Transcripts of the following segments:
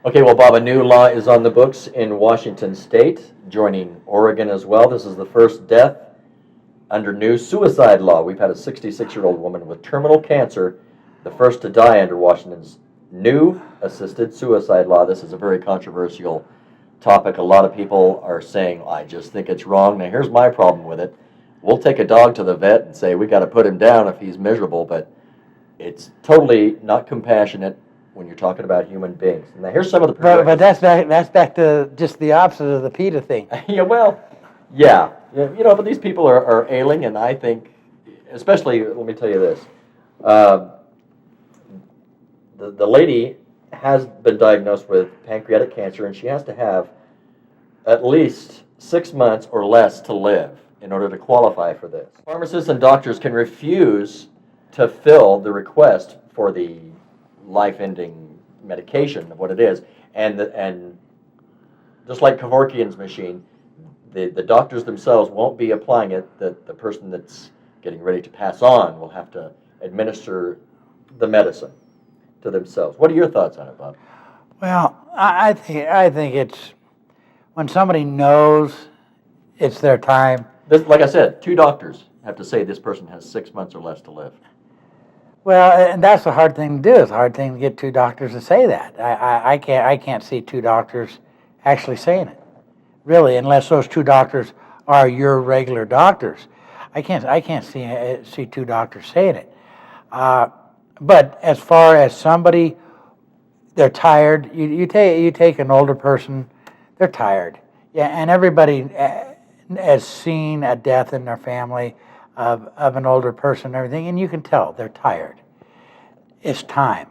Okay, well, Bob, a new law is on the books in Washington State, joining Oregon as well. This is the first death under new suicide law. We've had a 66-year-old woman with terminal cancer, the first to die under Washington's new assisted suicide law. This is a very controversial topic. A lot of people are saying, I just think it's wrong. Now, here's my problem with it. We'll take a dog to the vet and say we got to put him down if he's miserable, but it's totally not compassionate when you're talking about human beings. Now, here's some of the But that's back to just the opposite of the PETA thing. yeah, well, yeah. But these people are ailing, and I think, especially, let me tell you this. The lady has been diagnosed with pancreatic cancer, and she has to have at least 6 months or less to live in order to qualify for this. Pharmacists and doctors can refuse to fill the request for the life-ending medication of what it is, and just like Kevorkian's machine, the doctors themselves won't be applying it. The person that's getting ready to pass on will have to administer the medicine to themselves. What are your thoughts on it, Bob? Well, I think it's when somebody knows it's their time. Like I said, 2 doctors have to say this person has 6 months or less to live. Well, and that's a hard thing to do. It's a hard thing to get 2 doctors to say that. I can't see 2 doctors actually saying it, really, unless those 2 doctors are your regular doctors. I can't see 2 doctors saying it. But as far as somebody, they're tired. You take an older person, they're tired. Yeah, and everybody has seen a death in their family of an older person and everything, and you can tell they're tired. It's time.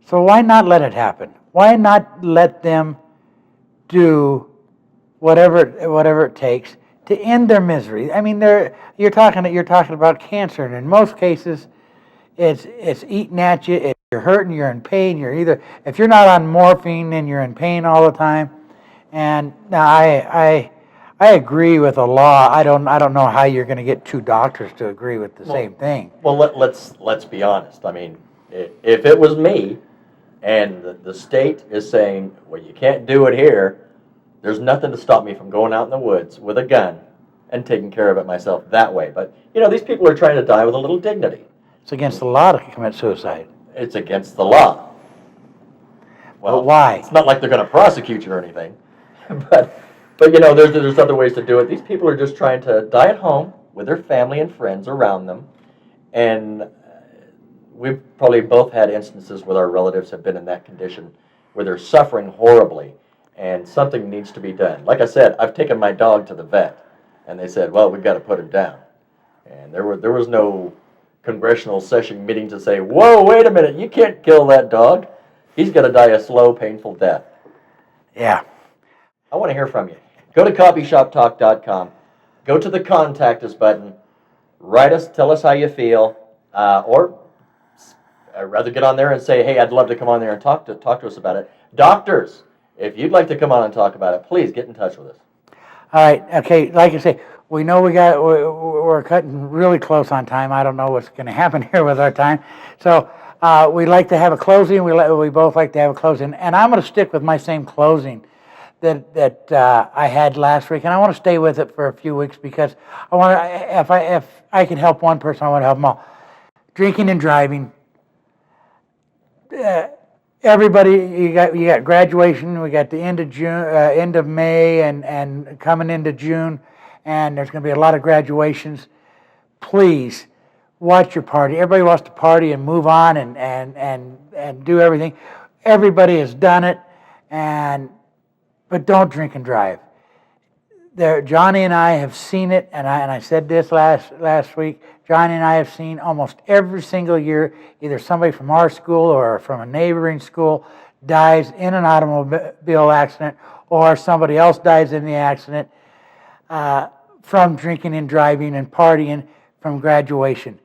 So why not let it happen? Why not let them do whatever it takes to end their misery? I mean, you're talking about cancer, and in most cases, it's eating at you. If you're hurting, you're in pain. If you're not on morphine, then you're in pain all the time. And now I agree with the law. I don't know how you're going to get 2 doctors to agree with the same thing. Well, let's be honest. I mean, if it was me, and the state is saying, well, you can't do it here, there's nothing to stop me from going out in the woods with a gun and taking care of it myself that way. But these people are trying to die with a little dignity. It's against the law to commit suicide. It's against the law. Well, but why? It's not like they're going to prosecute you or anything, but there's other ways to do it. These people are just trying to die at home with their family and friends around them, and we've probably both had instances where our relatives have been in that condition where they're suffering horribly, and something needs to be done. Like I said, I've taken my dog to the vet, and they said, well, we've got to put him down, and there was no congressional session meeting to say, whoa, wait a minute, you can't kill that dog. He's going to die a slow, painful death. Yeah. I want to hear from you. Go to coffeeshoptalk.com. Go to the Contact Us button. Write us, tell us how you feel. Or I'd rather get on there and say, hey, I'd love to come on there and talk to us about it. Doctors, if you'd like to come on and talk about it, please get in touch with us. All right. Okay. Like I say, we know we're cutting really close on time. I don't know what's going to happen here with our time. So we like to have a closing. We both like to have a closing. And I'm going to stick with my same closing that I had last week, and I want to stay with it for a few weeks because I want to. If I can help one person, I want to help them all. Drinking and driving. Everybody, you got graduation. We got the end of June, end of May, and coming into June, and there's going to be a lot of graduations. Please watch your party. Everybody wants to party and move on and do everything. Everybody has done it, but don't drink and drive. Johnny and I have seen it, and I said this last week. Johnny and I have seen almost every single year either somebody from our school or from a neighboring school dies in an automobile accident, or somebody else dies in the accident from drinking and driving and partying from graduation.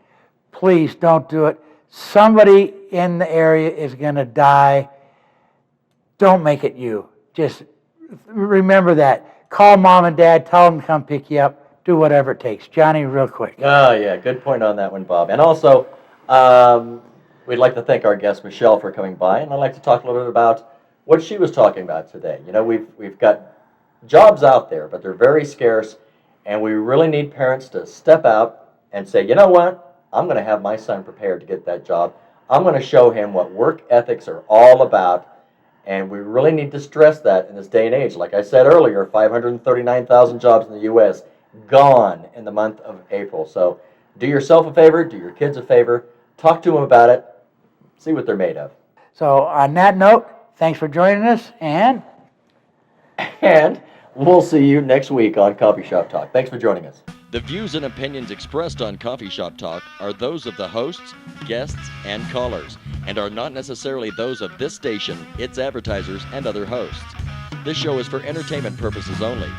Please don't do it. Somebody in the area is going to die. Don't make it you. Just remember that. Call mom and dad, tell them to come pick you up, do whatever it takes. Johnny, real quick. Oh, yeah, good point on that one, Bob. And also, we'd like to thank our guest, Michelle, for coming by, and I'd like to talk a little bit about what she was talking about today. You know, we've got jobs out there, but they're very scarce, and we really need parents to step out and say, you know what, I'm going to have my son prepared to get that job. I'm going to show him what work ethics are all about, and we really need to stress that in this day and age. Like I said earlier, 539,000 jobs in the U.S. gone in the month of April. So do yourself a favor, do your kids a favor, talk to them about it, see what they're made of. So on that note, thanks for joining us, and we'll see you next week on Coffee Shop Talk. Thanks for joining us. The views and opinions expressed on Coffee Shop Talk are those of the hosts, guests, and callers, and are not necessarily those of this station, its advertisers, and other hosts. This show is for entertainment purposes only.